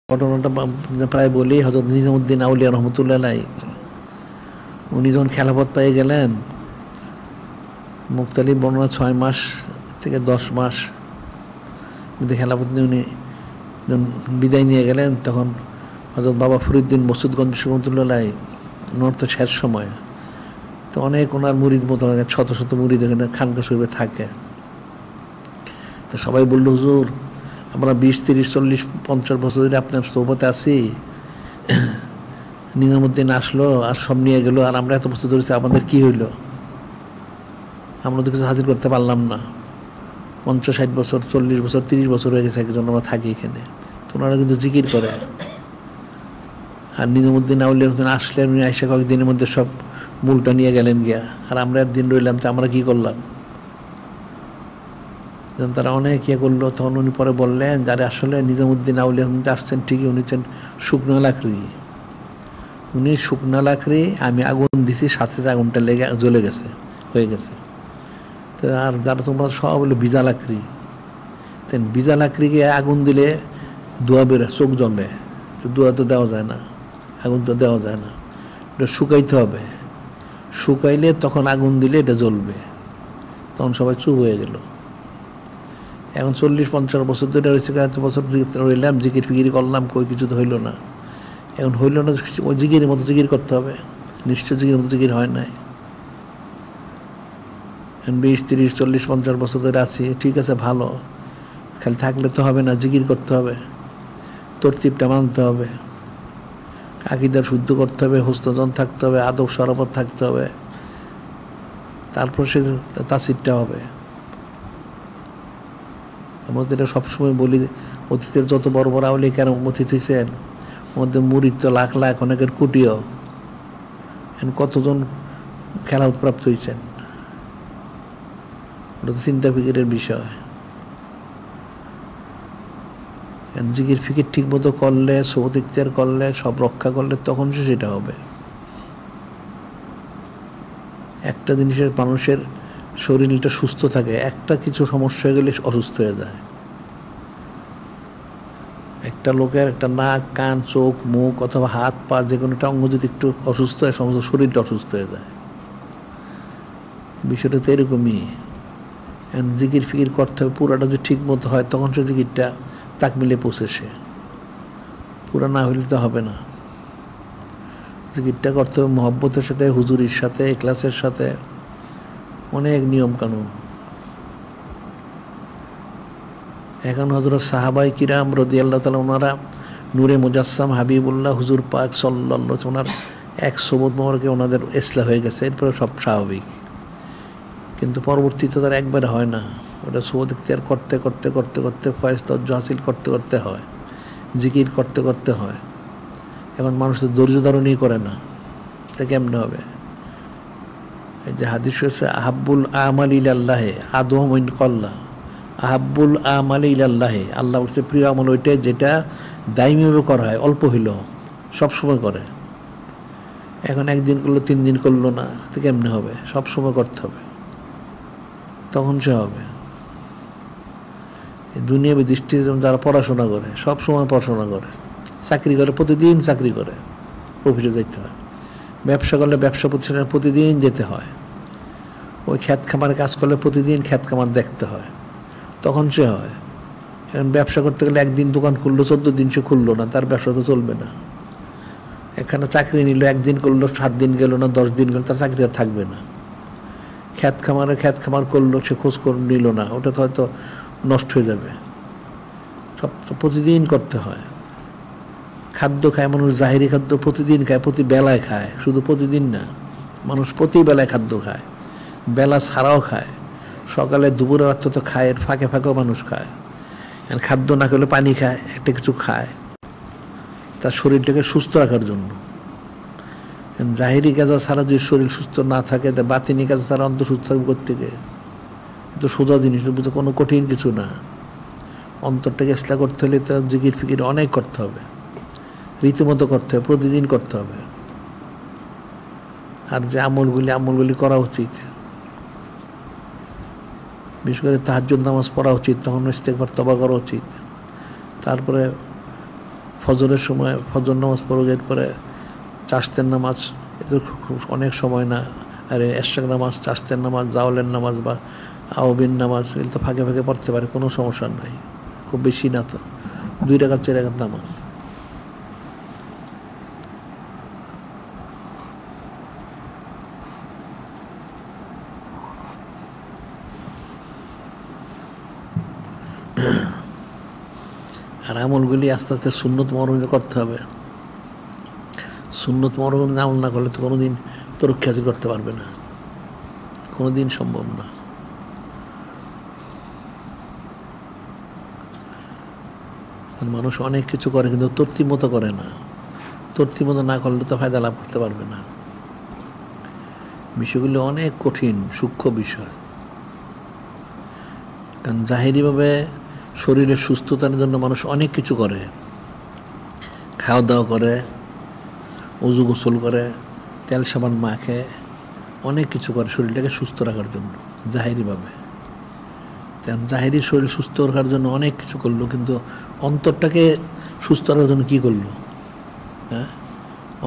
ঘটনাটা প্রায় বলি। হযরত নিজামুদ্দিন আউলিয়া রহমতুল্লাহ আলাইহি উনি যখন খেলাফত পেয়ে গেলেন, মুক্তালিব বর্ণনা 6 মাস থেকে 10 মাস খেলাফত নিয়ে উনি যখন বিদায় নিয়ে গেলেন, তখন হযরত বাবা ফরিদউদ্দিন মসুদগঞ্জ রহমতুল্লাহ আলাইহি ওনার তো শেষ সময়, তো অনেক ওনার মুরিদ মতো শত শত মুরিদ এখানে খানকা শরীফে থাকে। তো সবাই বলল, হুজুর আমরা 20, 30, 40, 50 বছর ধরে আপনার সোহবতে আছি, নিজামুদ্দিন আসলো আর সব নিয়ে গেল, আর আমরা এত বছর ধরেছি, আমাদের কি হইল? আমরা তো কিছু হাজির করতে পারলাম না। 50, 60 বছর, 40 বছর, 30 বছর হয়ে গেছে একজন আমরা থাকি এখানে। তো ওনারা কিন্তু জিকির করে। আর নিজামুদ্দিন আউলিয়া আসলেন, উনি আইসা কয়েকদিনের মধ্যে সব মূলটা নিয়ে গেলেন গিয়া, আর আমরা একদিন রইলাম, তো আমরা কি করলাম? যখন তারা অনেক ইয়ে করলো, তখন উনি পরে বললেন, যারা আসলে নিজামুদ্দিন আউলিয়া আসছেন ঠিকই, উনি হচ্ছেন শুকনো লাকড়ি। উনি শুকনা লাকড়ি, আমি আগুন দিছি, সাথে সাথে আগুনটা লেগে জ্বলে গেছে, হয়ে গেছে। তো আর যারা তোমরা সব হলো ভিজা লাকড়ি, তেন ভিজা লাকড়িকে আগুন দিলে ধোঁয়া বেরো, চোখ জ্বলে, তো ধোঁয়া তো দেওয়া যায় না, আগুন তো দেওয়া যায় না, এটা শুকাইতে হবে। শুকাইলে তখন আগুন দিলে এটা জ্বলবে। তখন সবাই চুপ হয়ে গেল। এখন 40-50 বছর ধরে রয়েছে, এত বছর রইলাম, জিকির ফিকিরি করলাম, কই কিছু তো হইল না। এখন হইল না, ওই জিকিরের মতো জিকির করতে হবে। নিশ্চয় জিকির মতো জিকির হয় নাই। 20, 30, 40, 50 বছর ধরে আছি, ঠিক আছে, ভালো, খালি থাকলে তো হবে না, জিকির করতে হবে, তরতিবটা মানতে হবে, আকীদা শুদ্ধ করতে হবে, হুসনজন থাকতে হবে, আদব শরাফত থাকতে হবে, তারপর সে তাসিরটা হবে। আমরা তো এটা সবসময় বলি, অতীতের যত বড় বড় আউলিয়া কেন অতীত হয়েছেন, মধ্যে মুরিদ তো লাখ লাখ, অনেকের কোটিও। এখন কতজন খেলাফত প্রাপ্ত হয়েছেন, ওটা তো চিন্তা ফিকিরের বিষয়। জিকির ফিকির ঠিক মতো করলে, সোহবত ইখতিয়ার করলে, সব রক্ষা করলে, তখন সেটা হবে। একটা জিনিসের মানুষের শরীরটা সুস্থ থাকে, একটা কিছু সমস্যা হয়ে গেলে অসুস্থ হয়ে যায়। একটা লোকের একটা নাক, কান, চোখ, মুখ অথবা হাত পা যে কোনোটা অঙ্গ যদি একটু অসুস্থ হয়, সমস্ত শরীরটা অসুস্থ হয়ে যায়। বিষয়টা তো এরকমই। জিকির ফিকির করতে হবে, পুরাটা যদি ঠিক মতো হয়, তখন সে জিকিরটা তাকমিলে পৌঁছে, সে পুরা না হইলে তো হবে না। জিকিরটা করতে হবে মহব্বতের সাথে, হুজুরির সাথে, ইখলাসের সাথে, অনেক নিয়ম কানুন। এখন হযরত সাহাবায়ে কিরাম রাদিয়াল্লাহু তাআলা ওনারা নূরে মুজাসসাম হাবিবুল্লাহ হুজুর পাক সাল্লাল্লাহু আলাইহি ওনার এক সোবত মোবারকে ওনাদের ইসলাম হয়ে গেছে, এরপরে সব স্বাভাবিক। কিন্তু পরবর্তীতে তার একবারে হয় না, ওটা সোবত ইখতিয়ার করতে করতে করতে করতে, ফয়েজ তাওয়াজ্জুহ হাসিল করতে করতে হয়, জিকির করতে করতে হয়। এখন মানুষ তো ধৈর্য ধারণই করে না, তা কেমনে হবে? এই যে হাদিস হচ্ছে, আহাব্বুল আমাল ইলাল্লাহে আদওয়ামু মিন কল্লা, আহাব্বুল আমাল ইলাল্লাহে, আল্লাহ বলছে প্রিয় আমল ওইটাই যেটা দায়ীভাবে করা হয়, অল্প হইল, সবসময় করে। এখন একদিন করলো, 3 দিন করলো না, তো কেমনে হবে? সবসময় করতে হবে, তখন সে হবে। দুনিয়াবী দৃষ্টিতে যারা পড়াশোনা করে, সব সময় পড়াশোনা করে, চাকরি করে, প্রতিদিন চাকরি করে, অফিসে যেতে হয়, ব্যবসা করলে ব্যবসা প্রতিষ্ঠানে প্রতিদিন যেতে হয়, ওই ক্ষেত খামারে কাজ করলে প্রতিদিন ক্ষেত খামার দেখতে হয়, তখন সে হয়। এখন ব্যবসা করতে গেলে একদিন দোকান খুললো, 14 দিন সে খুললো না, তার ব্যবসা তো চলবে না। এখানে চাকরি নিল, একদিন করলো, 7 দিন গেল না, 10 দিন গেল, তার চাকরি আর থাকবে না। ক্ষেত খামার করলো, সে খোঁজ নিল না, ওটা তো হয়তো নষ্ট হয়ে যাবে। সব প্রতিদিন করতে হয়। খাদ্য খায় মানুষ, জাহেরি খাদ্য প্রতিদিন খায়, প্রতি বেলায় খায়, শুধু প্রতিদিন না, মানুষ প্রতি বেলায় খাদ্য খায়, বেলা ছাড়াও খায়, সকালে দুপুরে রাত্রে তো খায়, এর ফাঁকে ফাঁকেও মানুষ খায়। খাদ্য না খেলে পানি খায়, একটা কিছু খায় তার শরীরটাকে সুস্থ রাখার জন্য। জাহেরি কাজা ছাড়া যদি শরীর সুস্থ না থাকে, তা বাতিনি কাজা ছাড়া অন্তর সুস্থ থাকবে কোত্থেকে? তো সোজা জিনিস, বুঝতে কোনো কঠিন কিছু না। অন্তরটাকে ইসলাহ করতে হলে তো জিকির ফিকির অনেক করতে হবে, রীতিমতো করতে হবে, প্রতিদিন করতে হবে। আর যে আমলগুলি করা উচিত, বিশেষ করে তাহাজ্জুদ নামাজ পড়া উচিত, তখন ইস্তেগফার তওবা করা উচিত। তারপরে ফজরের সময় ফজর নামাজ পড়ো, এরপরে চাষতের নামাজ, এটা অনেক সময় না। আর এশরাক নামাজ, চাষতের নামাজ, জাওলের নামাজ বা আওবিন নামাজ, এগুলো তো ফাঁকে ফাঁকে পড়তে পারে, কোনো সমস্যা নাই, খুব বেশি না তো, 2 রাকাত 4 রাকাত নামাজ। আর আমলগুলি আস্তে আস্তে সুন্নত মরহুমে করতে হবে। সুন্নত মরহুমে আমল না করলে তো কোনোদিন তরক্কি হাসিল করতে পারবে না, কোনোদিন সম্ভব না। মানুষ অনেক কিছু করে কিন্তু তরতিব মতো করে না, তরতিব মতো না করলে তো ফায়দা লাভ করতে পারবে না। বিষয়গুলো অনেক কঠিন সূক্ষ্ম বিষয়। কারণ জাহিরিভাবে শরীরের সুস্থতার জন্য মানুষ অনেক কিছু করে, খাওয়া দাওয়া করে, উজু গোসল করে, তেল সাবান মাখে, অনেক কিছু করে শরীরটাকে সুস্থ রাখার জন্য জাহিরিভাবে। জাহিরি শরীর সুস্থ রাখার জন্য অনেক কিছু করলো, কিন্তু অন্তরটাকে সুস্থ রাখার জন্য কী করলো? হ্যাঁ,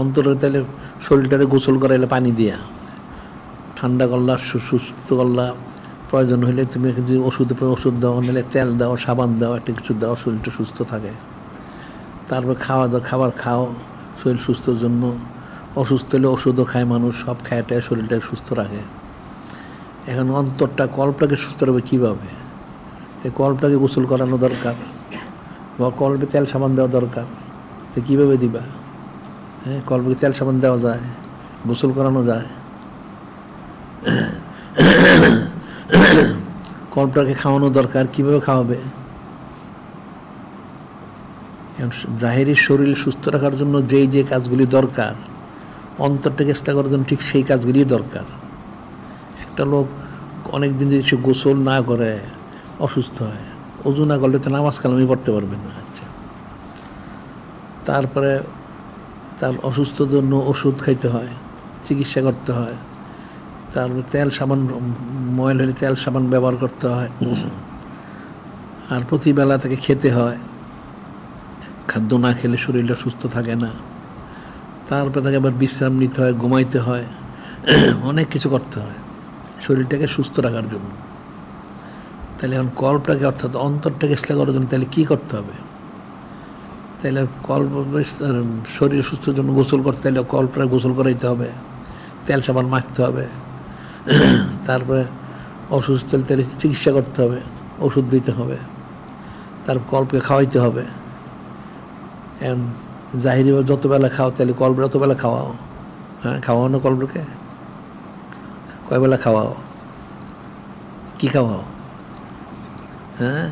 অন্তরে তাহলে শরীরটাকে গোসল করাইলে পানি দিয়া, ঠান্ডা করলা, সুস্থ করলা, প্রয়োজন হলে তুমি যদি ওষুধ দাও, নাহলে তেল দাও, সাবান দাও, একটা কিছু দাও, শরীরটা সুস্থ থাকে। তারপর খাবার খাও শরীর সুস্থর জন্য। অসুস্থ হলে ওষুধও খায় মানুষ, সব খায়টায় শরীরটাকে সুস্থ রাখে। এখন অন্তরটা, কল্পটাকে সুস্থ রাখবে কীভাবে? এই কল্পটাকে গোসল করানো দরকার, বা কল্পে তেল সাবান দেওয়া দরকার। তো কীভাবে দিবা? হ্যাঁ, কল্পকে তেল সাবান দেওয়া যায়, গোসল করানো যায়। কল্পটাকে খাওয়ানো দরকার, কীভাবে খাওয়াবে? জাহিরি শরীর সুস্থ রাখার জন্য যেই যে কাজগুলি দরকার, অন্তরটাকে ইস্তা করার জন্য ঠিক সেই কাজগুলি দরকার। একটা লোক অনেক দিন যদি সে গোসল না করে অসুস্থ হয়, ওযু না করলে তো নামাজ কালামই পড়তে পারবে না। আচ্ছা, তারপরে তার অসুস্থতার জন্য ওষুধ খাইতে হয়, চিকিৎসা করতে হয়, তারপরে তেল সাবান, ময়ল হলে তেল সাবান ব্যবহার করতে হয়, আর প্রতিবেলা তাকে খেতে হয়। খাদ্য না খেলে শরীরটা সুস্থ থাকে না। তারপরে তাকে আবার বিশ্রাম নিতে হয়, ঘুমাইতে হয়, অনেক কিছু করতে হয় শরীরটাকে সুস্থ রাখার জন্য। তাহলে এখন কল্পটাকে, অর্থাৎ অন্তরটাকে ইসলাম করার জন্য তাহলে কী করতে হবে? তাহলে শরীর সুস্থর জন্য গোসল করতে হলে কল্পটা গোসল করাইতে হবে, তেল সাবান মাখতে হবে, তারপরে অসুস্থ হলে তাহলে চিকিৎসা করতে হবে, ওষুধ দিতে হবে, তারপর কল্পকে খাওয়াইতে হবে। এখন জাহিরি যত বেলা খাও, তাহলে কল্প যত বেলা খাওয়াও। হ্যাঁ, খাওয়াও না কল্পকে? কয় বেলা খাওয়াও? কি খাওয়াও? হ্যাঁ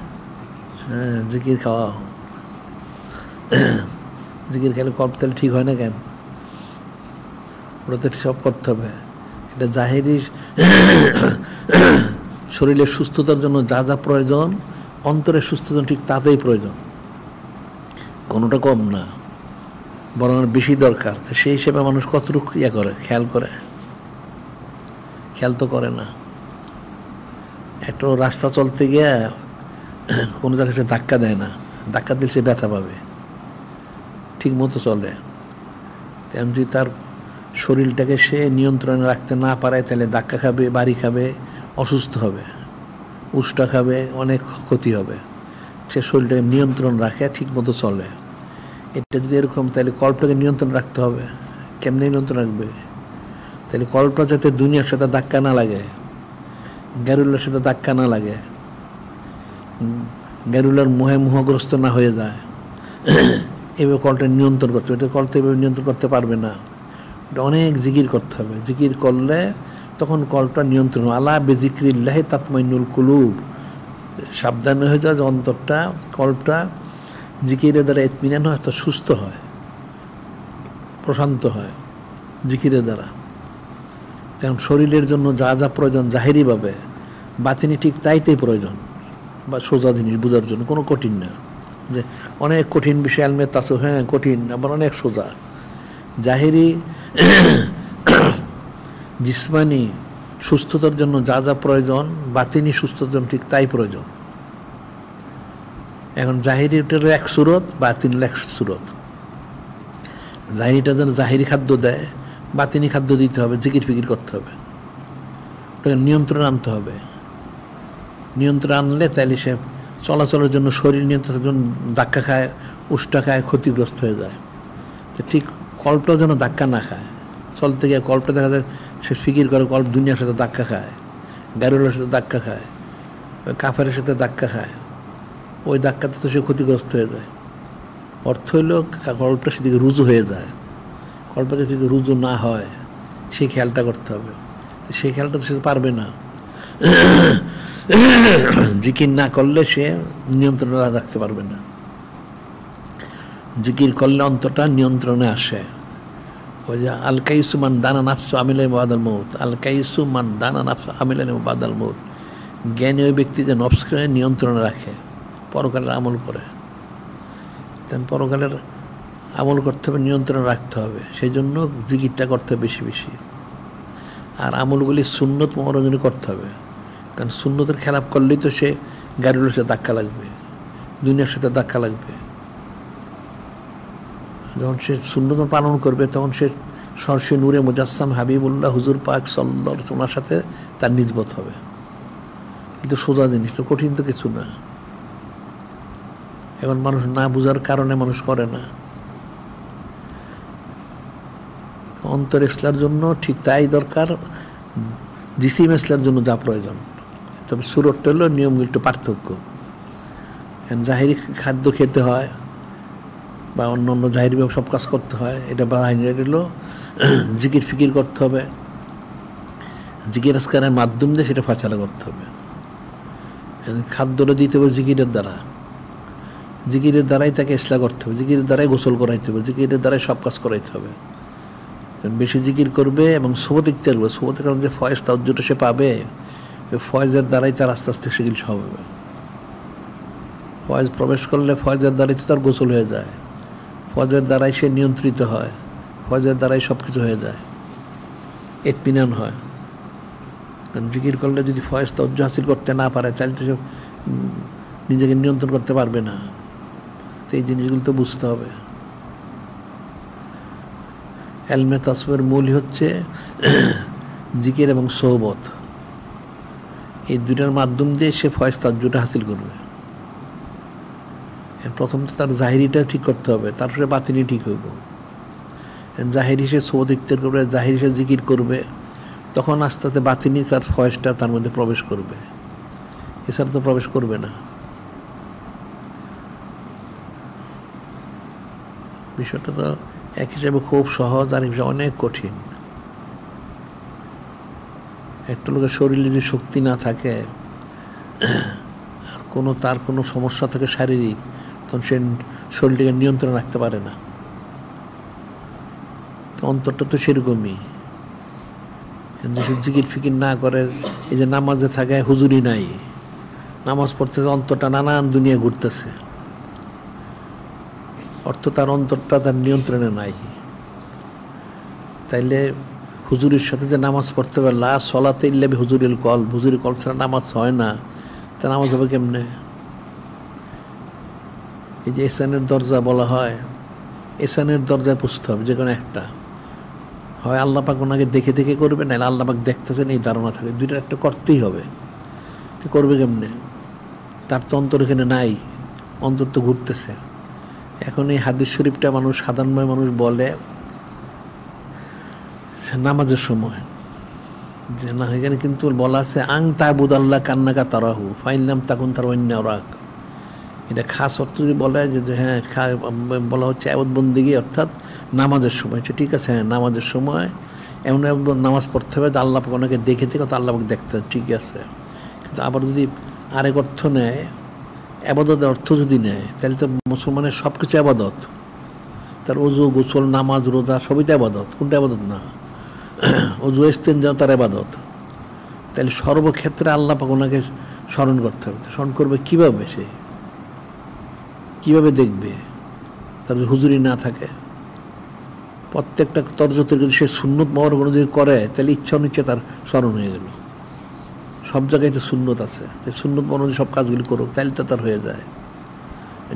হ্যাঁ, জিকির খাওয়াও। জিকির খেলে কল্প তাহলে ঠিক হয় না কেন? ওটা তো সব করতে হবে। এটা জাহিরি শরীরের সুস্থতার জন্য যা যা প্রয়োজন, অন্তরের সুস্থতার ঠিক তাতেই প্রয়োজন, কোনোটা কম না, বরং বেশি দরকার। সেই হিসেবে মানুষ কতটুকু করে, খেয়াল করে? খেয়াল তো করে না। একটা রাস্তা চলতে গিয়ে কোনো জায়গায় সে ধাক্কা দেয় না, ধাক্কা দিলে সে ব্যথা পাবে, ঠিক মতো চলে। তেমন যদি তার শরীরটাকে সে নিয়ন্ত্রণে রাখতে না পারে, তাহলে ধাক্কা খাবে, বাড়ি খাবে, অসুস্থ হবে, উষ্টা খাবে, অনেক ক্ষতি হবে। সে শরীরটাকে নিয়ন্ত্রণ রাখে, ঠিক মতো চলে। এটা যদি এরকম, তাহলে কল্পটাকে নিয়ন্ত্রণ রাখতে হবে। কেমনে নিয়ন্ত্রণ রাখবে? তাহলে কল্পটা যাতে দুনিয়ার সাথে ধাক্কা না লাগে, গ্যারুলার সাথে ধাক্কা না লাগে, গ্যারুলার মোহগ্রস্ত না হয়ে যায়, এভাবে কলটা নিয়ন্ত্রণ করতে হবে। এটা কলটা এভাবে নিয়ন্ত্রণ করতে পারবে না, এটা অনেক জিকির করতে হবে। জিকির করলে তখন কলটা নিয়ন্ত্রণ। আলা বিজিক্রিল্লাহি তাতমাইন্নুল কুলুব, সাবধান হয়ে যায় যে অন্তরটা, কলটা জিকিরের দ্বারা ইতমিনান হয়, তো সুস্থ হয়, প্রশান্ত হয় জিকিরের দ্বারা। তেমন শরীরের জন্য যা যা প্রয়োজন জাহিরিভাবে, বাতিনি ঠিক তাইতেই প্রয়োজন, বা সোজা জিনিস বোঝার জন্য কোনো কঠিন না। যে অনেক কঠিন বিষয় আলমে তাসো, হ্যাঁ কঠিন, আবার অনেক সোজা। জাহিরি জিসমানি সুস্থতার জন্য যা যা প্রয়োজন, বাতিনি সুস্থতার জন্য ঠিক তাই প্রয়োজন। এখন জাহিরিটার এক সুরত, বাতিনের এক সুরত। জাহিরিটা যেন জাহিরি খাদ্য দেয়, বাতিনি খাদ্য দিতে হবে, জিকির ফিকির করতে হবে, ওটাকে নিয়ন্ত্রণ আনতে হবে। নিয়ন্ত্রণ আনলে তাইলে সে চলাচলের জন্য, শরীর নিয়ন্ত্রণের জন্য ধাক্কা খায়, উষ্টা খায়, ক্ষতিগ্রস্ত হয়ে যায়। তো ঠিক কল্পটাও যেন ধাক্কা না খায়। চলতে গিয়ে কল্পটা দেখা যায় সে ফিকির করে, কল্প দুনিয়ার সাথে ধাক্কা খায়, গাড়িওয়ালার সাথে ধাক্কা খায়, কাফেরের সাথে ধাক্কা খায়, ওই ধাক্কাতে তো সে ক্ষতিগ্রস্ত হয়ে যায়। অর্থ হইল কল্পটা সেদিকে রুজু হয়ে যায়। কল্পটা যদি রুজু না হয় সেই খেয়ালটা করতে হবে। সেই খেয়ালটা তো সে পারবে না। জিকির না করলে সে নিয়ন্ত্রণে রাখতে পারবে না। জিকির করলে অন্তরটা নিয়ন্ত্রণে আসে। ওই যে আল কাইসু মান দানা নাফসু আমিলান বাদাল মউত, আল কাইসু মান দানা নাফসু আমিলান বাদাল মউত। জ্ঞানী ওই ব্যক্তি যে নফসকে নিয়ন্ত্রণে রাখে, পরকালের আমল করে। তেন পরকালের আমল করতে হবে, নিয়ন্ত্রণে রাখতে হবে। সেই জন্য জিকিরটা করতে হবে বেশি বেশি। আর আমলগুলি সুন্নত মনোরঞ্জনে করতে হবে, কারণ সুন্নতের খেলাপ করলেই তো সে গাড়ির সাথে ধাক্কা লাগবে, দুনিয়ার সাথে ধাক্কা লাগবে। যখন সে সুন্নত পালন করবে তখন সে সরষে নূরে মুজাসসাম হাবিবুল্লাহ হুজুর পাক সাল্লাল্লাহু আলাইহি ওয়াসাল্লামের সাথে তার নিসবত হবে। কিন্তু সোজা জিনিস তো, কঠিন তো কিছু না। এখন মানুষ না বুঝার কারণে মানুষ করে না। অন্তর ইসলার জন্য ঠিক তাই দরকার, জিসিম ইসলার জন্য যা প্রয়োজন। তবে সুরতটা হলো নিয়মগুলো একটু পার্থক্য। জাহিরি খাদ্য খেতে হয় বা অন্য অন্য জাহিরিভাবে সব কাজ করতে হয়, এটা বাহিনী হলো জিকির ফিকির করতে হবে, জিকির আজকারের মাধ্যম দিয়ে সেটা ফাঁচালা করতে হবে। খাদ্যটা দিতে হবে জিকিরের দ্বারা, জিকিরের দ্বারাই তাকে ইসলাহ করতে হবে, জিকিরের দ্বারাই গোসল করাইতে হবে, জিকিরের দ্বারাই সব কাজ করাইতে হবে। বেশি জিকির করবে এবং সোবত ইখতিয়ার করবে। সোবতের কারণে যে ফয়েজ তাওজ্জুটা সে পাবে, ওই ফয়েজের দ্বারাই তার আস্তে আস্তে সেগুলি সব হবে। ফয়েজ প্রবেশ করলে ফয়েজের দ্বারাই তো তার গোসল হয়ে যায়, ফয়েজের দ্বারাই সে নিয়ন্ত্রিত হয়, ফয়েজের দ্বারাই সব কিছু হয়ে যায়, ইতমিনান হয়। কারণ জিকির করলে যদি ফয়েজ তাওজ্জু হাসিল করতে না পারে তাহলে তো সে নিজেকে নিয়ন্ত্রণ করতে পারবে না। তো এই জিনিসগুলো তো বুঝতে হবে। এলমে তাসওয়ুফের মূলই হচ্ছে জিকির এবং সোহবত। এই দুইটার মাধ্যম দিয়ে সে ফয়েজ তাওজ্জুটা হাসিল করবে। প্রথম তো তার জাহিরিটা ঠিক করতে হবে, তারপরে বাতিনি ঠিক হইব। জাহিরি সে সোহবত ইখতিয়ার করবে, জাহিরি সে জিকির করবে, তখন আস্তে আস্তে বাতিনি তার ফয়েজটা তার মধ্যে প্রবেশ করবে। এছাড়া তো প্রবেশ করবে না। বিষয়টা তো এক হিসাবে খুব সহজ, আর এক হিসাবে অনেক কঠিন। একটা লোকের শরীরে যদি শক্তি না থাকে আর তার কোনো সমস্যা থাকে শারীরিক, তখন সে শরীরটাকে নিয়ন্ত্রণ রাখতে পারে না। তো অন্তরটা তো সেরকমই। জিকির ফিকির না করে, এই যে নামাজে থাকে হুজুরি নাই, নামাজ পড়তেছে, অন্তরটা নানান দুনিয়া ঘুরতেছে, অর্থ তার অন্তরটা তার নিয়ন্ত্রণে নাই। তাইলে হুজুরির সাথে যে নামাজ পড়তে হবে, লা সলাতে ইল্লা বি হুজুরিল কল, হুজুরি কল ছাড়া নামাজ হয় না, তা নামাজ হবে কেমনে? এই যে এসানের দরজা বলা হয়, এসানের দরজায় পুষতে হবে যে কোনো একটা, হয় আল্লাহ পাক ওনাকে দেখে দেখে করবে, না আল্লাহ পাক দেখতেছেন এই ধারণা থাকে, দুইটা একটা করতেই হবে। তো করবে কেমনে? তার তো অন্তর এখানে নাই, অন্তর তো ঘুরতেছে। এখন এই হাদিস শরীফটা মানুষ, সাধারণভাবে মানুষ বলে নামাজের সময় যে না, এখানে কিন্তু বলা আছে আং তাবুদ আল্লাহ কান্নাকা তারাহু ফাইনলাম তাকুন তার অন্য রাখ। এটা খাস অর্থ যদি বলা হয় যে হ্যাঁ বলা হচ্ছে আবাদত বন্দেগী, অর্থাৎ নামাজের সময়। ঠিক আছে, হ্যাঁ নামাজের সময় এমন নামাজ পড়তে হবে যে আল্লাহ পাক ওনাকে দেখে থেকে তো আল্লাহ পাক দেখতে হবে, ঠিকই আছে। কিন্তু আবার যদি আরেক অর্থ নেয়, আবাদতের অর্থ যদি নেয়, তাহলে তো মুসলমানের সব কিছু আবাদত। তার ওযু, গোসল, নামাজ, রোজা সবই তো আবাদত। কোনটা আবাদত না? ওযু ইস্তেনজা তার আবাদত। তাহলে সর্বক্ষেত্রে আল্লাহ পাক ওনাকে স্মরণ করতে হবে। স্মরণ করবে কীভাবে? সে কীভাবে দেখবে? তার হুজুরি না থাকে। প্রত্যেকটা তরজতে যদি সে সুন্নত মহর যদি করে, তাহলে ইচ্ছা অনিচ্ছা তার স্মরণ হয়ে গেল। সব জায়গায় তো সুন্নত আছে, তাই সুন্নত মহর সব কাজগুলি করুক, তাহলে তো তার হয়ে যায়।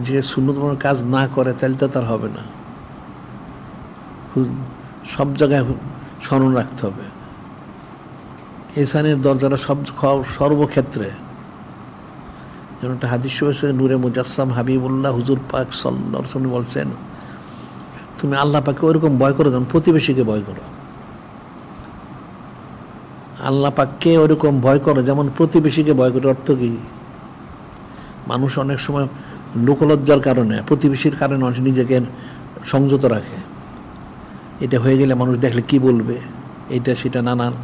যে সুন্নত কাজ না করে তাহলে তো তার হবে না। সব জায়গায় স্মরণ রাখতে হবে ইহসানের দরজাটা সর্বক্ষেত্রে। যেন একটা হাদিস হয়েছে, নূরে মুজাসসাম হাবিবুল্লাহ হুজুর পাক সাল্লাল্লাহু আলাইহি ওয়াসাল্লাম বলছেন, তুমি আল্লাহ পাককে ওইরকম ভয় করো যেমন প্রতিবেশীকে ভয় করো। আল্লাহ পাককে ওইরকম ভয় করো যেমন প্রতিবেশীকে ভয় করো। অর্থ কি? মানুষ অনেক সময় লোকলজ্জার কারণে, প্রতিবেশীর কারণে মানুষ নিজেকে সংযত রাখে। এটা হয়ে গেলে মানুষ দেখলে কি বলবে, এটা সেটা নানান।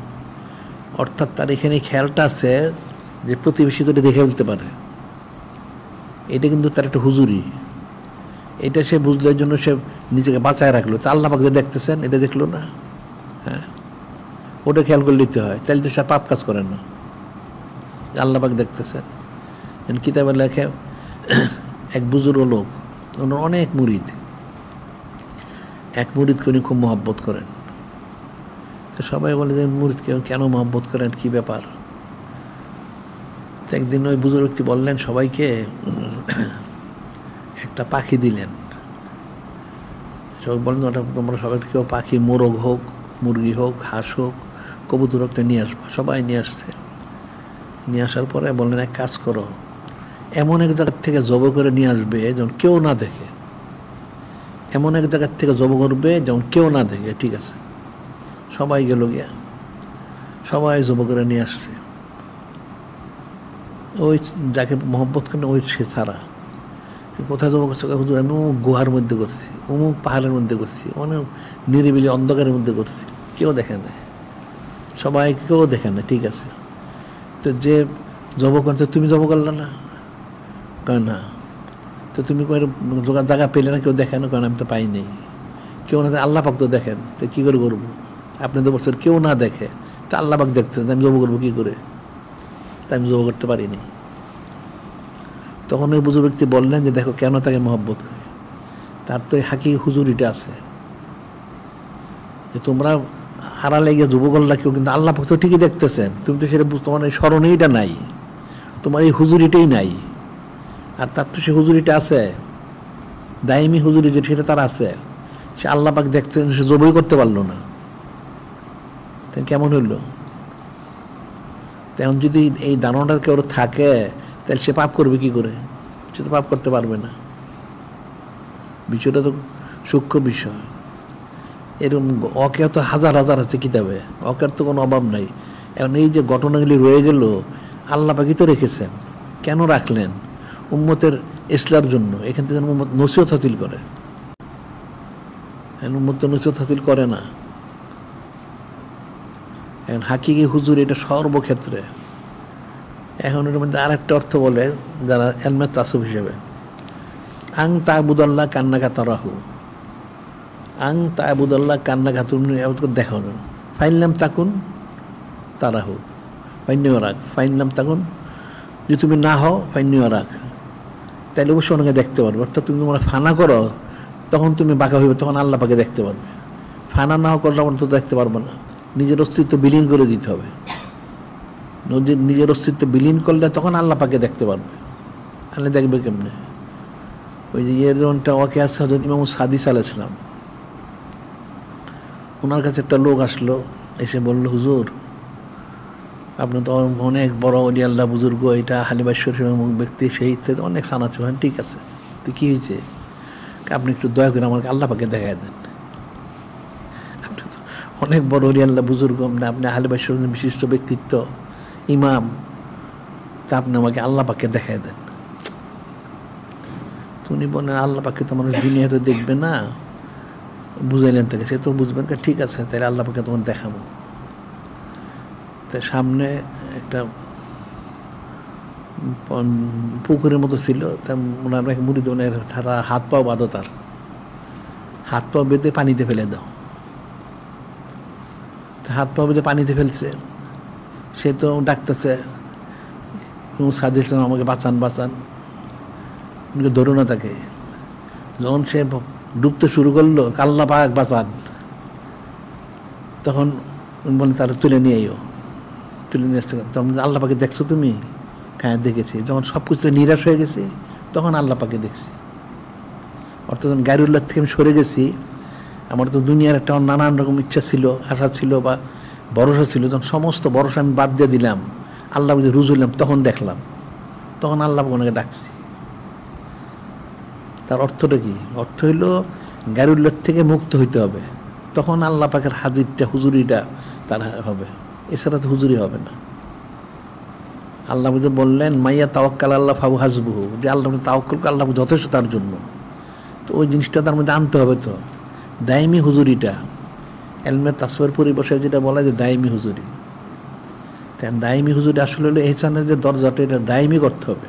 অর্থাৎ তার এখানে খেয়ালটা আছে যে প্রতিবেশী তো দেখে ফেলতে পারে, এটা কিন্তু তার একটা হুজুরি। এটা সে বুঝলো, এর জন্য সে নিজেকে বাঁচায় রাখলো। তা আল্লাহ পাক যে দেখতেছেন এটা দেখলো না, হ্যাঁ ওটা খেয়াল করে নিতে হয়, তাহলে তো সে পাপ কাজ করেন না। আল্লাহ পাক দেখতেছেন। কিতাবে লেখে এক বুজুর্গ লোক, ওনার অনেক মুরিদ, এক মুরিদকে উনি খুব মহব্বত করেন। তো সবাই বলে যে মুরিদকে কেন মহব্বত করেন, কি ব্যাপার? তো একদিন ওই বুজুর্গ ব্যক্তি বললেন সবাইকে, একটা পাখি দিলেন। সবাই বললেন ওটা তোমরা সবাই কেউ পাখি, মোরগ হোক, মুরগি হোক, হাঁস হোক, কবুতর হোক, নিয়ে আসবো। সবাই নিয়ে আসছে। নিয়ে আসার পরে বললেন এক কাজ করো, এমন এক জায়গার থেকে জব করে নিয়ে আসবে যেমন কেউ না দেখে। এমন এক জায়গার থেকে জব করবে যেমন কেউ না দেখে। ঠিক আছে, সবাই গেল গিয়া, সবাই জব করে নিয়ে আসছে। ওই যাকে মহব্বত করেন ওই সে ছাড়া। কোথায় জব করছে? হুজুর আমি অমুক গুহার মধ্যে করছি, অমুক পাহাড়ের মধ্যে করছি, অনেক নিরিবিলি অন্ধকারের মধ্যে করছি, কেউ দেখে না, সবাই কেউ দেখে না। ঠিক আছে, তো যে জব করছে তুমি জব করলে না? কয় না। তো তুমি জায়গা পেলে না, কেউ দেখে না? কারণ আমি তো পাই নাই। কেউ না, আল্লাহ পাক তো দেখেন, তো কী করে করবো? আপনি তো বলছেন কেউ না দেখে, তা আল্লাহ পাক দেখতেছেন, আমি জব করবো কী করে? তা আমি জব করতে পারিনি। তখন ওই বুজুর্গ ব্যক্তি বললেন যে দেখো কেন তাকে মহব্বত করে, তার তো এই হাকি হুজুরিটা আছে যে তোমরা আড়ালে গিয়ে যুব করলা কেউ, কিন্তু আল্লাহ পাক তো ঠিকই দেখতেছেন। তুমি তো সেটা তোমার এই স্মরণেইটা নাই, তোমার এই হুজুরিটাই নাই। আর তার তো সে হুজুরিটা আছে, দাইমি হুজুরি যে সেটা তার আছে। সে আল্লাহ পাক দেখতেন, সে জবই করতে পারলো না। তাই কেমন হইল? তেমন যদি এই দানটা কেউ থাকে তাহলে সে পাপ করবে কি করে? সে তো পাপ করতে পারবে না। বিষয়টা তো সূক্ষ্ম বিষয়। এরকম অকে তো হাজার হাজার আছে কিতাবে, অকের তো কোনো অভাব নাই। এখন এই যে ঘটনাগুলি রয়ে গেল, আল্লাহ পাকই তো রেখেছেন। কেন রাখলেন? উম্মতের ইসলার জন্য। এখান থেকে উম্মত নসিহত হাসিল করে। উম্মত তো নসিহত হাসিল করে না। এখন হাকিকি হুজুর এটা সর্বক্ষেত্রে। এখন এর মধ্যে আর একটা অর্থ বলে যারা এলমে তাসুফ হিসেবে, আং তা'বুদাল্লাহ কান্নাকা তারাহু। আং তা'বুদাল্লাহ কান্নাকা, তুমি দেখো না। ফাইনলাম তাকুন তারাহু ফাইন্নিও রাখ, ফাইনলাম তাকুন, যদি তুমি না হও ফাইন্নিও রাখ, তাহলে অবশ্যই ওনাকে দেখতে পারবে। অর্থাৎ তুমি তোমরা ফানা করো, তখন তুমি বাঁকা হইবে, তখন আল্লাহ পাকে দেখতে পারবে। ফানা নাও করলে তো দেখতে পারবো না। নিজের অস্তিত্ব বিলীন করে দিতে হবে। নিজের অস্তিত্ব বিলীন করলে তখন আল্লাহ পাকে দেখতে পারবে। আল্লাহ দেখবে কেমনে? ওই যে যেমনটা ওকে আছে হযরত ইমাম সাদিস আলাইহিস সালাম, ওনার কাছে একটা লোক আসলো, এসে বলল হুজুর আপনি তো অনেক বড় ওলি আল্লাহ বুজুর্গ, এটা হালিমা শরীফের মুখ ব্যক্তি, সেই ইত্যাদি অনেক সান আছে। ঠিক আছে, তো কী হয়েছে? আপনি একটু দয়া করে আমাকে আল্লাহ পাকে দেখায় দেন। আপনি তো অনেক বড় ওলি আল্লাহ বুজুর্গ, আপনি হালিমা শরীফের বিশিষ্ট ব্যক্তিত্ব, ইমাম, তা আপনি আমাকে আল্লাহ পাকে দেখায় দেন। উনি বলেন আল্লাহ পাকে তো মানুষ দুনিয়াতে দেখবে না। বুঝাইলেন তাকে, সে তো বুঝবেন। ঠিক আছে, তাহলে আল্লাহ পাকে তোমার দেখাবো। তাই সামনে একটা পুকুরের মতো ছিল, তা ওনার মুড়ি দোনের হাত পাও বাঁধো, তার হাত পা বেঁধে পানিতে ফেলে দাও। হাত পা বেঁধে পানিতে ফেলছে, সে তো ডাকতেছে সাদিস আমাকে বাঁচান বাঁচান, ধরো না তাকে। যখন সে ডুবতে শুরু করলো, আল্লাহ পাক বাঁচান, তখন বলে তারা তুলে নিয়ে এও, তুলে নিয়ে আসছে। তখন আল্লাহ পাকে দেখছো তুমি? হ্যাঁ দেখেছি। যখন সব কিছু নিরাশ হয়ে গেছে, তখন আল্লাহ পাকে দেখছি। অর্থাৎ গায়রুল্লাহ থেকে আমি সরে গেছি, আমার তো দুনিয়ার একটা নানান রকম ইচ্ছা ছিল, আশা ছিল বা ভরসা ছিল, যখন সমস্ত ভরসা আমি বাদ দিয়ে দিলাম, আল্লাহ বুঝে রুজু হইলাম, তখন দেখলাম, তখন আল্লাহ ওনাকে ডাকছি। তার অর্থটা কি? অর্থ হইল গায়রুল্লাহ থেকে মুক্ত হইতে হবে, তখন আল্লাহ পাকের হাজিরটা হুজুরিটা তার হবে, এছাড়া তো হুজুরি হবে না। আল্লাহ বুঝে বললেন মাইয়া তাওয়াক্কাল আল্লাহ ফাহু হাসবুহু, যে আল্লাহ তাওয়াক্কুল করে আল্লাহ যথেষ্ট তার জন্য। তো ওই জিনিসটা তার মধ্যে আনতে হবে। তো দায়মি হুজুরিটা এলমে তাসওয়ার পরিভাষায় যেটা বলা যে দায়মি হুজুরি, তাই দায়মি হুজুরি আসলে হলো এহসানের যে দরজাটা, এটা দায়মি করতে হবে।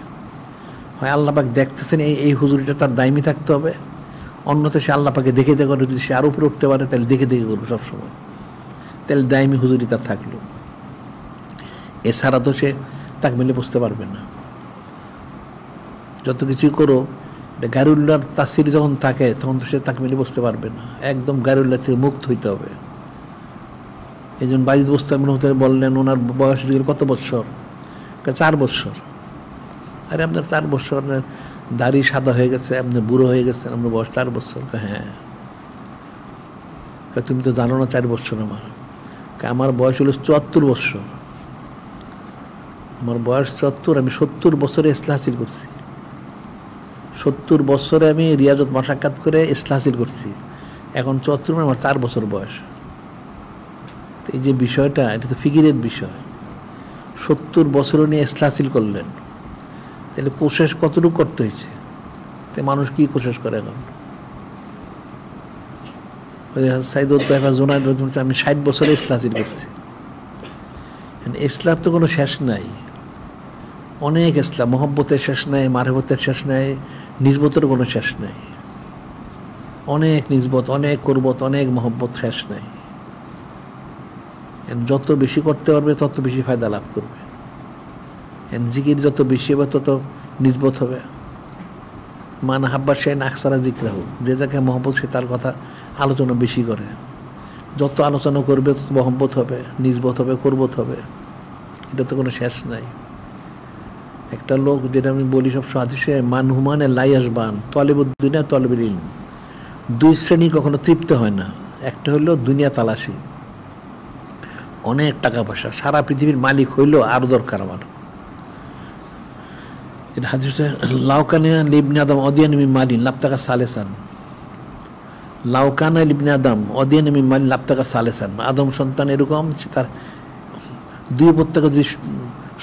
হয় আল্লাহ পাক দেখতেছেন এই হুজুরিটা তার দায়মি থাকতে হবে, অন্যতে সে আল্লাহ পাকে দেখে দেখে করে, যদি সে আরও উপরে উঠতে পারে তাহলে দেখে দেখে করবে সবসময়, তাহলে দায়মি হুজুরি তার থাকলো। এছাড়া তো সে তাক মিলে বুঝতে পারবে না। যত কিছুই করো, গায়রুল্লাহর তাসির যখন থাকে তখন তো সে তাক মিলে বুঝতে পারবে না, একদম গায়রুল্লাহ থেকে মুক্ত হইতে হবে। এই জন্য বাইজিদ বুস্তামি বললেন ওনার বয়স কত বৎসর? 4 বৎসর। আরে আপনার 4 বৎসর, আপনার দাড়ি সাদা হয়ে গেছে, আপনি বুড়ো হয়ে গেছেন, আপনার বয়স 4 বৎসর? হ্যাঁ। তুমি তো জানো না 4 বৎসর আমার বয়স হলো 74 বৎসর। আমার বয়স 74, আমি 70 বছরে ইসলাহ হাসিল করছি। 70 বছরে আমি রিয়াজত মাশাক্কাত করে ইসলাহ হাসিল করছি। এখন 74 আমার 4 বছর বয়স। এই যে বিষয়টা, এটা তো ফিকিরের বিষয়। 70 বছরও নিয়ে ইসলাহ হাসিল করলেন, তাহলে কোশেষ কতটুকু করতে হয়েছে? তো মানুষ কি কোশেষ করে এখন? আমি 60 বছরে ইসলাহ হাসিল করছি। ইসলাম তো কোনো শেষ নাই, অনেক ইসলাম। মহব্বতের শেষ নাই, মারফতের শেষ নাই, নিজবতের কোনো শেষ নাই। অনেক নিজবত, অনেক কুরবত, অনেক মহব্বত, শেষ নাই। যত বেশি করতে পারবে তত বেশি ফায়দা লাভ করবে। জিকির যত বেশি হবে তত নিজবত হবে। মান হাব্বা সে নাকসারা জিকরাহু, যে যাকে মহব্বত সে তার কথা আলোচনা বেশি করে। যত আলোচনা করবে তত মহব্বত হবে, নিজবত হবে, কুরবত হবে। এটা তো কোনো শেষ নাই। একটা লোক, যেটা আমি বলি সব হাদিসে, মান হুমানে লাইয়াসবান তলেবুদ্দিনা তলেবুল ইলম, 2 শ্রেণী কখনো তৃপ্ত হয় না। একটা হলো দুনিয়া তালাশি, অনেক টাকা পয়সা, সারা পৃথিবীর মালিক হইল, আরো দরকার আমার। এটা হাদিসে লাউকানিয়া লিবনে আদম অদিয়ান মিন মালিন লাপতাকা সালেসান, লাউকানা লিবনে আদম অদিয়ান মিন মালিন লাপতাকা সালেসান। আদম সন্তান এরকম, তার 2 উপত্যকা যদি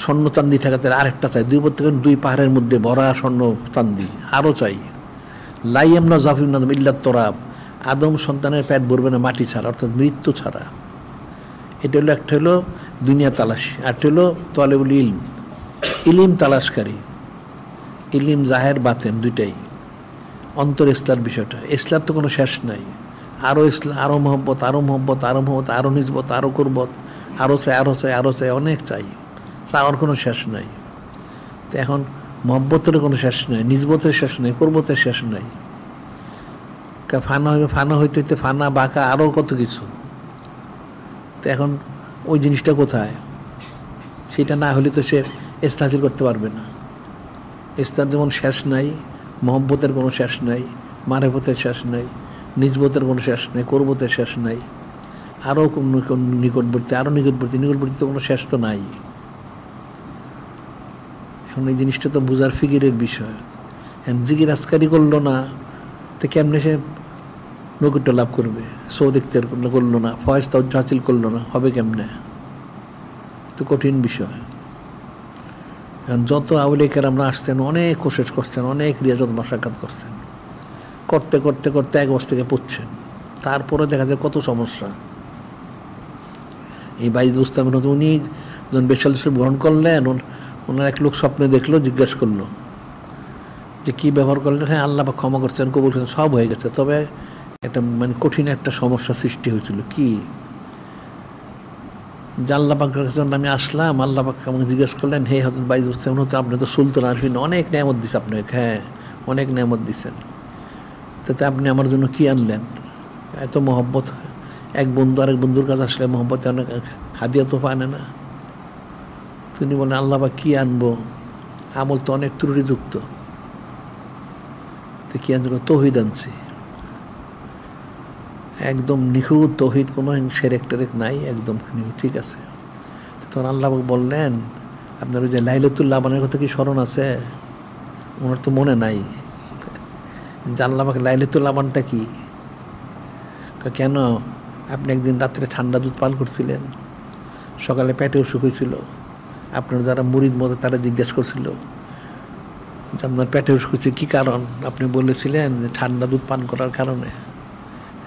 স্বর্ণ চান্দি থাকে তাহলে আরেকটা চাই, 2 উপত্যকা 2 পাহাড়ের মধ্যে ভরা স্বর্ণ চান্দি আরও চাই। লাইয়াম না জাফিম আদম ইল্লা তোরাব, আদম সন্তানের পেট ভরবে না মাটি ছাড়া, অর্থাৎ মৃত্যু ছাড়া। এটা হলো একটা হলো দুনিয়া তালাশি, আরটা হলো তলেবুল ইলম, ইলিম তালাশকারী। ইলিম জাহের বাতেন দুইটাই, অন্তর ইসলার বিষয়টা। ইসলার তো কোনো শেষ নাই, আরও ইসলাম, আরও মহব্বত, আরও মহব্বত, আরও মহব্বত, আরও নিজবত, আরও কুরবত, আরও চাই, আরও চাই, আরও চাই, অনেক চাই, চাওয়ার কোনো শেষ নাই। তো এখন মহব্বতের কোনো শেষ নাই, নিজবতের শেষ নাই, কুরবতের শেষ নাই। ফানা হইবে, ফানা হইতে হইতে ফানা বাঁকা আরও কত কিছু। তো এখন ওই জিনিসটা কোথায়? সেটা না হলে তো সে ইসলাহ হাসিল করতে পারবে না। ইসলার যেমন শেষ নাই, মহব্বতের কোনো শেষ নাই, মারেফতের শেষ নাই, নিজবতের কোনো শেষ নাই, কুরবতের শেষ নাই, আরও নিকটবর্তী, আরও নিকটবর্তী, নিকটবর্তীতে কোনো শেষ তো নাই। এখন এই জিনিসটা তো বোঝার ফিকিরের বিষয়। জিকির আজকারি করলো না তো কেমনে সে নৈকট্য লাভ করবে? সৌদিকদের করলো না, ফয়েজ তাওজ্জুহ হাসিল করলো না, হবে কেমনে? তো কঠিন বিষয়। কারণ যত আউলিয়া কেরামরা আসছেন, অনেক কোশিশ করছেন, অনেক রিয়াজত মাশাক্কাত করছেন, করতে করতে করতে এক বছর থেকে পুচ্ছেন, তারপরে দেখা যায় কত সমস্যা। এই বাইজিদ বুস্তামি উনি যখন বেশাল গ্রহণ করলেন, ওনার এক লোক স্বপ্নে দেখলো, জিজ্ঞাসা করলো যে কি ব্যবহার করলেন? হ্যাঁ, আল্লাহ পাক ক্ষমা করছেন, কবুল করছেন, সব হয়ে গেছে, তবে একটা মানে কঠিন একটা সমস্যা সৃষ্টি হয়েছিল। কি? যে আল্লাহ পাকের কাছে আমি আসলাম, আল্লাহ পাক আমাকে জিজ্ঞেস করলেন, হে হযরত বাইজিদ বুস্তামি হতে, আপনি তো সুলতান আরফিন, অনেক নেয়ামত দিচ্ছে আপনাকে। হ্যাঁ, অনেক নেয়ামত দিচ্ছেন, তাতে আপনি আমার জন্য কি আনলেন? এত মহব্বত। এক বন্ধু আরেক বন্ধুর কাছে আসলে মহব্বতে অনেক হাদিয়া তোফা আনে না? তিনি বলেন, আল্লাহ পাক কি আনবো, আমল তো অনেক ত্রুটিযুক্ত। তো কি আনছিল? তৌহিদ আনছি, একদম নিখুঁত তৌহিদ, কোনো সেরেক টেরেক নাই, একদম ঠিক আছে। তখন আল্লাহ বললেন, আপনার ওই যে লাইলাতুল লাবানের কথা কি স্মরণ আছে? ওনার তো মনে নাই যে আল্লাহ আমাকে লাইলাতুল লাবানটা কি। কেন? আপনি একদিন রাত্রে ঠান্ডা দুধ পান করছিলেন, সকালে পেটে অসুখ হয়েছিল, আপনার যারা মুরিদ মতো তারা জিজ্ঞাসা করছিল যে আপনার পেটে অসুখ হয়েছে কী কারণ? আপনি বলেছিলেন যে ঠান্ডা দুধ পান করার কারণে।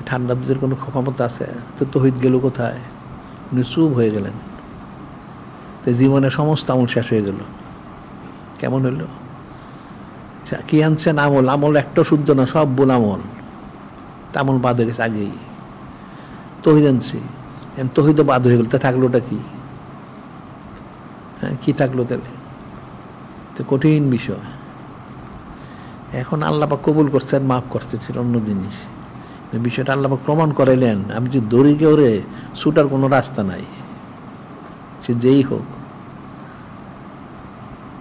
ঠান্ডা দুধের কোনো ক্ষমতা আছে? তো তৌহিদ গেল কোথায়? উনি চুপ হয়ে গেলেন। তো জীবনের সমস্ত আমল শেষ হয়ে গেল। কেমন হইল? কি আনছেন? আমল। আমল একটা শুদ্ধ না, সব ভুল আমল। আমল বাদ হয়ে গেছে আগেই। তৌহিদ আনছি, তৌহিদও বাদ হয়ে গেল। তা থাকলোটা কি? হ্যাঁ, কি থাকলো তাহলে? তো কঠিন বিষয়। এখন আল্লাহ পাক কবুল করছেন, মাফ করতে, ছিল অন্য জিনিস। বিষয়টা আল্লাহ পাক প্রমাণ করাইলেন, আমি যদি দড়ি কেউ রে ছুটার কোনো রাস্তা নাই, সে যেই হোক।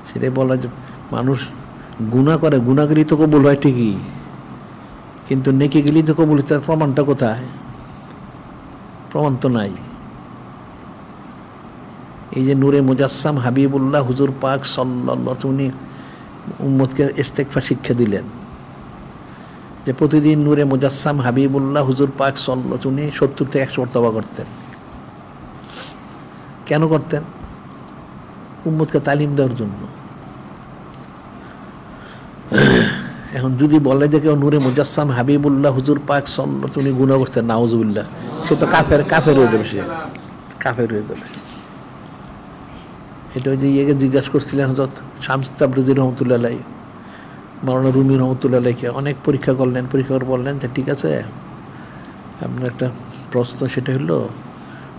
সেটাই বলা যে মানুষ গুনাহ করে, গুনাহগারই তো কবুল হয় ঠিকই, কিন্তু নেকি গেলেই তো কবুল। তার প্রমাণটা কোথায়? প্রমাণ তো নাই। এই যে নূরে মুজাসসাম হাবিবুল্লাহ হুজুর পাক সাল্লাল্লাহু আলাইহি ওয়াসাল্লাম, উনি উম্মতকে ইস্তেগফার শিক্ষা দিলেন যে প্রতিদিন নূরে মুজাসসাম হাবিবুল্লাহ হুজুর পাক সাল্লাল্লাহু আলাইহি ওয়াসাল্লাম উনি 70 থেকে 100 বার তওবা করতেন। কেন করতেন? উম্মতকে তালিম দেওয়ার জন্য। এখন যদি বলে যে কেউ নূরে মুজাসসাম হাবিবুল্লাহ হুজুর পাক সাল্লাল্লাহু আলাইহি ওয়াসাল্লাম উনি গুনাহ করছেন, নাউজুবিল্লাহ, সে তো কাফের হয়ে যাবে। সে কাফের হয়ে যাবে। এটা ওই যে ইয়েকে জিজ্ঞাসা করছিলেন হযরত শামস তাবরিজি রহমাতুল্লাহ আলাইহি, মাওলানা রুমি রহমাতুল্লাহ আলাইহিকে অনেক পরীক্ষা করলেন। পরীক্ষা করে বললেন যে ঠিক আছে, আপনার একটা প্রশ্ন, সেটা হলো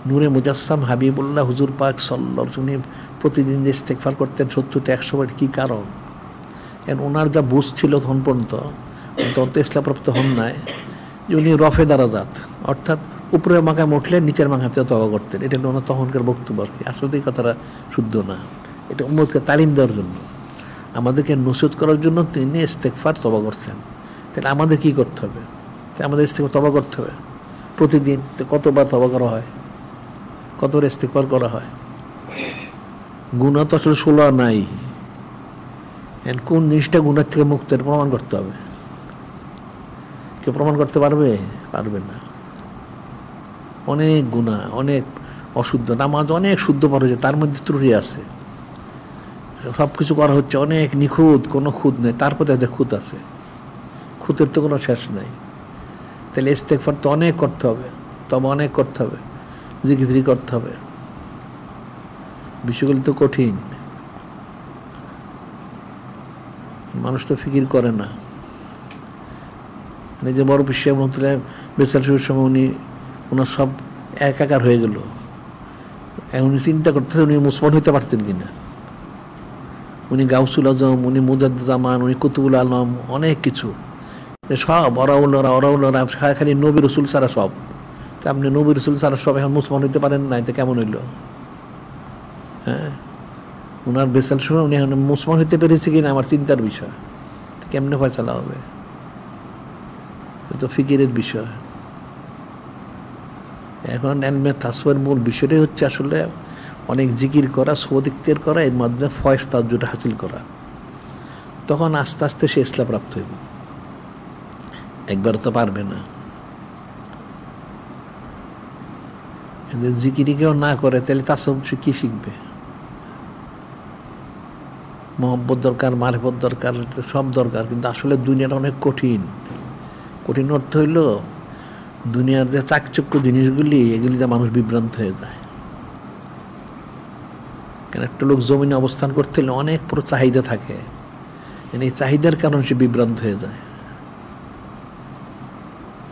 নূরে মুজাসসাম হাবিবুল্লাহ হুজুর পাক সাল্লাল্লাহু আলাইহি ওয়াসাল্লাম প্রতিদিন যে ইস্তেগফার করতেন 70 থেকে 100 বার, কি কারণ? কারণ ওনার যা বুঝ ছিল তখন পর্যন্ত, তত ইসলামপ্রাপ্ত হন নাই, যে উনি রফে দারাজাত, অর্থাৎ উপরের মাকামে উঠলে নিচের মাকামে তওবা করতেন। এটা হলো ওনার তখনকার বক্তব্য আর কি। আসলে এই কথাটা শুদ্ধ না। এটা উম্মতকে তালিম দেওয়ার জন্য, আমাদেরকে নসিহত করার জন্য তিনি ইস্তেগফার তওবা করছেন। তাহলে আমাদের কি করতে হবে? আমাদের ইস্তেগফার তওবা করতে হবে প্রতিদিন। কতবার তওবা করা হয়? কতবার ইস্তেগফার করা হয়? গুনাহ তো আসলে 16 নাই। কোন জিনিসটা গুনাহ থেকে মুক্তের প্রমাণ করতে হবে। কেউ প্রমাণ করতে পারবে? পারবে না। অনেক গুনাহ, অনেক অশুদ্ধ নামাজ, অনেক শুদ্ধ পড়া হয়েছে, তার মধ্যে ত্রুটি আছে। সব কিছু করা হচ্ছে অনেক নিখুঁত, কোনো খুঁত নেই, তারপরে যে খুঁত আছে, খুঁতের তো কোনো শেষ নাই। তাহলে ইস্তেগফার তো অনেক করতে হবে, তবে অনেক করতে হবে, জিকির করতে হবে। বিষয়গুলো তো কঠিন, মানুষ তো ফিকির করে না। এই যে বড় বিশ্বের মন্ত্রী বেসাল শুরুর সময় ওনার সব একাকার হয়ে গেল। উনি চিন্তা করতেছে উনি মুসলমান হইতে পারছেন কিনা। উনি গাউসুল আজম, উনি মুজাদ্দিদ-ই-জামান, উনি কুতুবুল আলম, অনেক কিছু, সব অরাউলরা খালি নবী রসুল ছাড়া সব। তা আপনি নবী রসুল ছাড়া সব এখন মুসলমান হইতে পারেন না, এতে কেমন হইল? হ্যাঁ, ওনার বেসাল সময় উনি এখন মুসলমান হইতে পেরেছে কিনা আমার চিন্তার বিষয়। কেমনে ফয়সালা হবে? তো ফিকিরের বিষয়। এখন এলমে তাসওয়ুফের মূল বিষয়টাই হচ্ছে আসলে অনেক জিকির করা, সৌদিকদের করা, এর মাধ্যমে ফয়েজ তাওজ্জুদ হাসিল করা। তখন আস্তে আস্তে সে ইসলাম প্রাপ্ত হইব। একবার তো পারবে না। জিকিরি কেউ না করে তাহলে তাসাউফ কি শিখবে? মহব্বত দরকার, মারিফত দরকার, সব দরকার, কিন্তু আসলে দুনিয়াটা অনেক কঠিন। কঠিন অর্থ হইল দুনিয়ার যে চাকচক্য জিনিসগুলি, এগুলিতে মানুষ বিভ্রান্ত হয়ে যায়। কেন একটা লোক জমিনে অবস্থান করতে হলে অনেক পুরো চাহিদা থাকে, এই চাহিদার কারণে সে বিভ্রান্ত হয়ে যায়।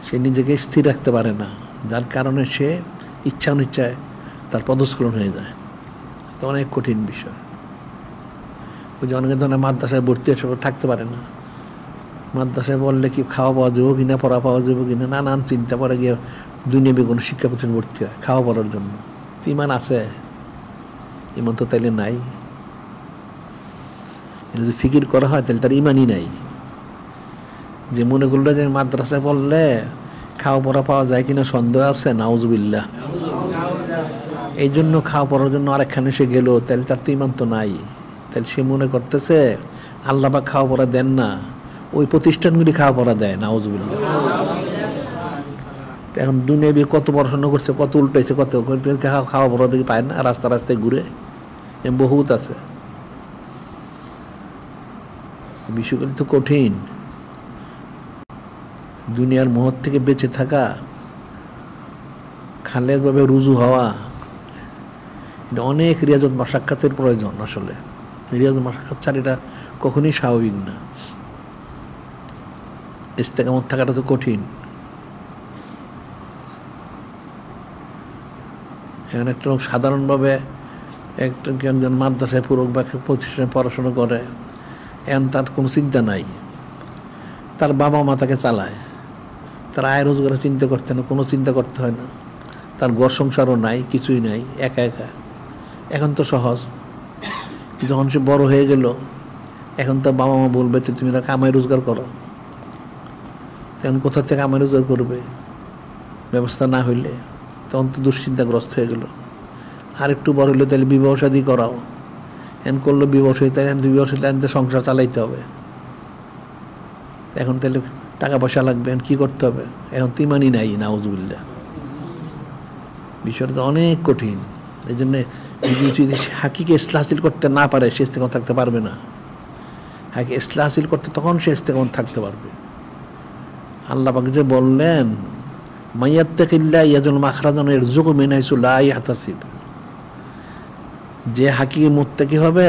সে নিজেকে স্থির রাখতে পারে না, যার কারণে সে ইচ্ছা অনিচ্ছায় তার পদস্খলন হয়ে যায়। তো অনেক কঠিন বিষয়। ওই যে অনেক ধরনের মাদ্রাসায় ভর্তি হয়ে থাকতে পারে না। মাদ্রাসায় বললে কি খাওয়া পাওয়া যাবো কিনা, পড়া পাওয়া যাবো কিনা, নানান চিন্তা পরে গিয়ে দুনিয়াবী কোনো শিক্ষা প্রতিষ্ঠানে ভর্তি হয় খাওয়া পড়ার জন্য। ইমান আছে? ইমান তো তাইলে নাই। যদি ফিকির করা হয় তাহলে তার ইমানই নাই। যে মনে করলো যে মাদ্রাসায় পড়লে খাওয়া পড়া পাওয়া যায় কিনা সন্দেহ আছে, নাউজুবিল্লাহ। এই জন্য খাওয়া পড়ার জন্য আরেকখানে সে গেল, তাহলে তার তো ইমান তো নাই। তাহলে সে মনে করতেছে আল্লাহ পাক খাওয়া পড়া দেন না, ওই প্রতিষ্ঠানগুলি খাওয়া পড়া দেয়, নাউজুবিল্লাহ। এখন দুনিয়াবি কত পড়াশোনা করছে, কত উল্টাইছে, কত খাওয়া পড়া দেখে পায় না, রাস্তা রাস্তায় ঘুরে, বহুত আছে। বিষয়গুলি তো কঠিন। দুনিয়ার মোহ থেকে বেঁচে থাকা, খালেজভাবে রুজু হওয়া, এটা অনেক রিয়াজত মাশাক্কাতের প্রয়োজন। আসলে রিয়াজত মাশাক্কাত ছাড়া এটা কখনই স্বাভাবিক না। ইস্তেকামত থাকাটা তো কঠিন। এখন একটা লোক সাধারণভাবে একজন মাদ্রাসায় পড়ুক বা প্রতিষ্ঠানে পড়াশোনা করে, এখন তার কোনো চিন্তা নাই, তার বাবা মা তাকে চালায়, তার আয় রোজগারের চিন্তা করতে না, কোনো চিন্তা করতে হয় না, তার ঘর সংসারও নাই, কিছুই নাই, একা একা। এখন তো সহজ। যখন সে বড় হয়ে গেল, এখন তার বাবা মা বলবে তো তুমি কামাই রোজগার করো। এখন কোথা থেকে কামাই রোজগার করবে, ব্যবস্থা না হইলে? তখন তো দুশ্চিন্তাগ্রস্ত হয়ে গেল। আর একটু বড় হইলে তাহলে বিবাহ শাদী করাও, এখন করলো বিবাহ শাদী, তাই বিবাহ শাদী আনতে সংসার চালাইতে হবে। এখন তাহলে টাকা পয়সা লাগবে, এখন কী করতে হবে? এখন তো ইমানই নাই, নাউজুবিল্লাহ। বিষয়টা তো অনেক কঠিন। এই জন্যে যদি হাকিকে ইসলাহ হাসিল করতে না পারে, সে ইস্তেকামত থাকতে পারবে না। হাকি ইসলাহ হাসিল করতে তখন সে ইস্তেকামত থাকতে পারবে। আল্লাহ পাক যে বললেন মাইয়াত্তাকিল্লাহ ইয়াজআল মাখরাজান ওয়া ইয়ারযুকহু মিন হাইসু লা ইয়াহতাসিব, যে হাকিকে মুত্তাকি হবে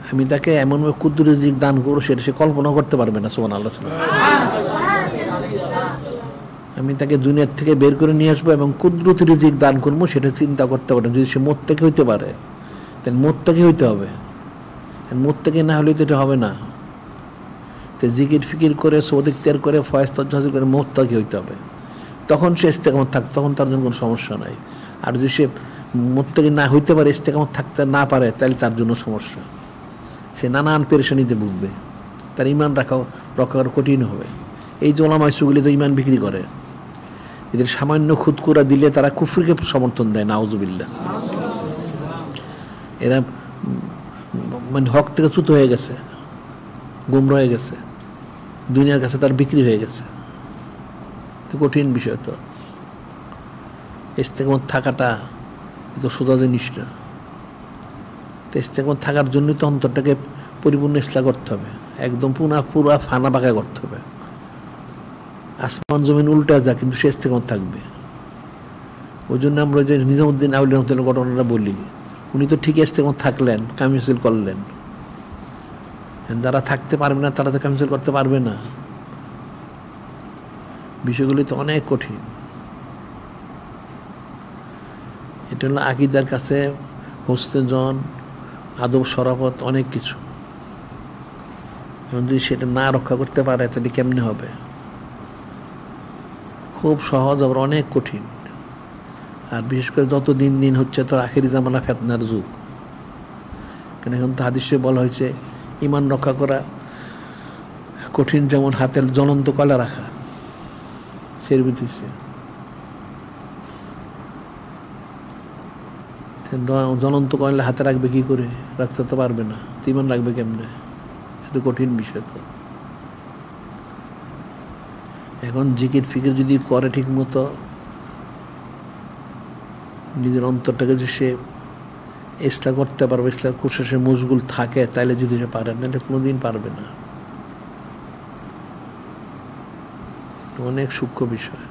আমি তাকে এমনভাবে ক্ষুদ্র রিজিক দান করবো সেটা সে কল্পনা করতে পারবে না। সুবহানাল্লাহ। আমি তাকে দুনিয়ার থেকে বের করে নিয়ে আসবো এবং কুদরত রিজিক দান করবো, সেটা চিন্তা করতে পারে। যদি সে মুত্তাকি হইতে পারে, তাহলে মুত্তাকি হইতে হবে। মুত্তাকি না হলে তো এটা হবে না। তো জিকির ফিকির করে, সওয়াদ ইখতিয়ার করে, ফয়েজ তওয়াজ্জুহ হাসিল করে মুত্তাকি হইতে হবে। তখন সে ইস্তেকামত থাকবে, তখন তার জন্য কোনো সমস্যা নাই। আর যদি সে মুত্তাকি না হইতে পারে, ইস্তেকামত থাকতে না পারে, তাহলে তার জন্য সমস্যা। সে নানান পেরেশানিতে ভুগবে, তার ইমান রক্ষা করা কঠিন হবে। এই যে ওলামা সুগুলি তো ইমান বিক্রি করে, এদের সামান্য খুদকুরা দিলে তারা কুফরিকে সমর্থন দেয়, নাউজুবিল্লাহ। এরা মানে হক থেকে চ্যুত হয়ে গেছে, গুমরা হয়ে গেছে, দুনিয়ার কাছে তার বিক্রি হয়ে গেছে। তো কঠিন বিষয়। তো ইস্তেকামত থাকাটা তো সোজা জিনিস না। তো ইস্তেকামত থাকার জন্যই তো অন্তরটাকে পরিপূর্ণ ইসলাহ করতে হবে, একদম পুরা ফানা বাঁকা করতে হবে। আসমান জমিন উল্টা যা, কিন্তু সে ইস্তেকামত থাকবে। ওই জন্য আমরা যে নিজামুদ্দিন আউলিয়া রহমাতুল্লাহ ঘটনাটা বলি, উনি তো ঠিক ইস্তেকামত থাকলেন, কামিল করলেন। যারা থাকতে পারবে না তারা তো কামিল করতে পারবে না। বিষয়গুলি তো অনেক কঠিন। এটা হলো আকীদার কাছে হোসনে জন, আদব শরাফত, অনেক কিছু। যদি সেটা না রক্ষা করতে পারে তাহলে কেমনে হবে? খুব সহজ, আবার অনেক কঠিন। আর বিশেষ করে যত দিন দিন হচ্ছে তো আখিরি জামানা ফিতনার যুগ। কারণ এখন তো হাদিসে বলা হয়েছে ইমান রক্ষা করা কঠিন, যেমন হাতের জ্বলন্ত কয়লা রাখা। সের বিধিছে জ্বলন্ত কয়লা হাতে রাখবে কি করে? রাখতে তো পারবে না, ইমান রাখবে কেমনে? এত কঠিন বিষয়। তো এখন জিকির ফিকির যদি করে ঠিক মতো, নিজের অন্তরটাকে যদি সে ইসলাহ করতে পারবে, ইসলাহ কোশিশে মশগুল থাকে, তাহলে যদি সে পারে, নাহলে কোনোদিন পারবে না। অনেক সূক্ষ্ম বিষয়।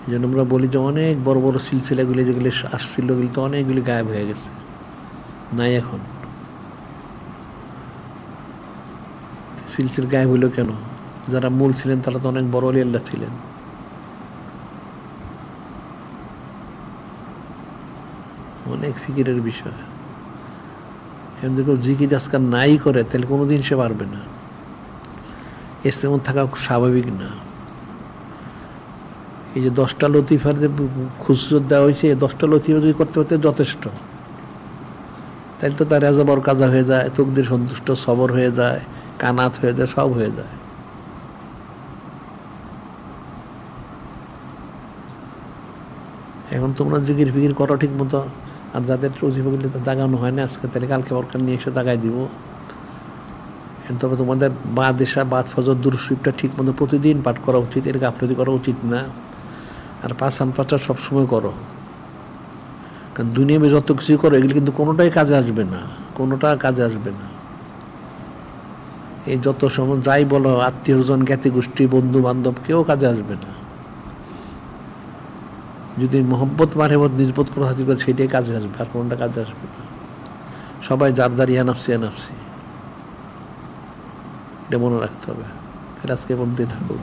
এই জন্য আমরা বলি যে অনেক বড় বড় সিলসিলাগুলি যেগুলি আসছিল, ওগুলি তো অনেকগুলি গায়েব হয়ে গেছে, নাই এখন। সিলসিল গায়েব হইল কেন? যারা মূল ছিলেন তারা তো অনেক বড় ওলি আল্লাহ ছিলেন। অনেক ফিকিরের বিষয়। এখন যদি জিকির আজকাল নাই করে, তাহলে কোনোদিন সে পারবে না। ইস্তেকামত থাকা স্বাভাবিক না। এই যে 10টা লতিফার যে খুচরত দেওয়া হয়েছে, এই 10টা লতিফা যদি করতে পারতে যথেষ্ট, তাহলে তো তার রেজা বর কাজা হয়ে যায়, তকদির সন্তুষ্ট, সবর হয়ে যায়, কানাত হয়ে যায়, সব হয়ে যায়। এখন তোমরা জিকির ফিকির করো ঠিক মতো, আর যাদের রুজিফগুলি দাগানো হয় না আজকে, তাহলে কালকে ওরকার নিয়ে এসে দাগাই দিব। তবে তোমাদের বাদ এসা বাদ ফজর দুরূদ শরীফটা ঠিক মতো প্রতিদিন পাঠ করা উচিত, এর গাফলতি করা উচিত না। আর পাঁচান পাঁচা সবসময় করো, কারণ দুনিয়াবে যত কিছু করো এগুলি কিন্তু কোনোটাই কাজে আসবে না, কোনোটা কাজে আসবে না। এই যত সময় যাই বলো, আত্মীয়জন, জ্ঞাতি গোষ্ঠী, বন্ধু বান্ধব, কেউ কাজে আসবে না। যদি মহব্বত মারেবত নিজবত করে হাজির করে, সেইটাই কাজে আসবে, আর কোনটা কাজে আসবে না। সবাই যার যার ইয়ানাফসি ইয়ানাফসি, এটা মনে রাখতে হবে। আজকে বন্ধুই থাকুক।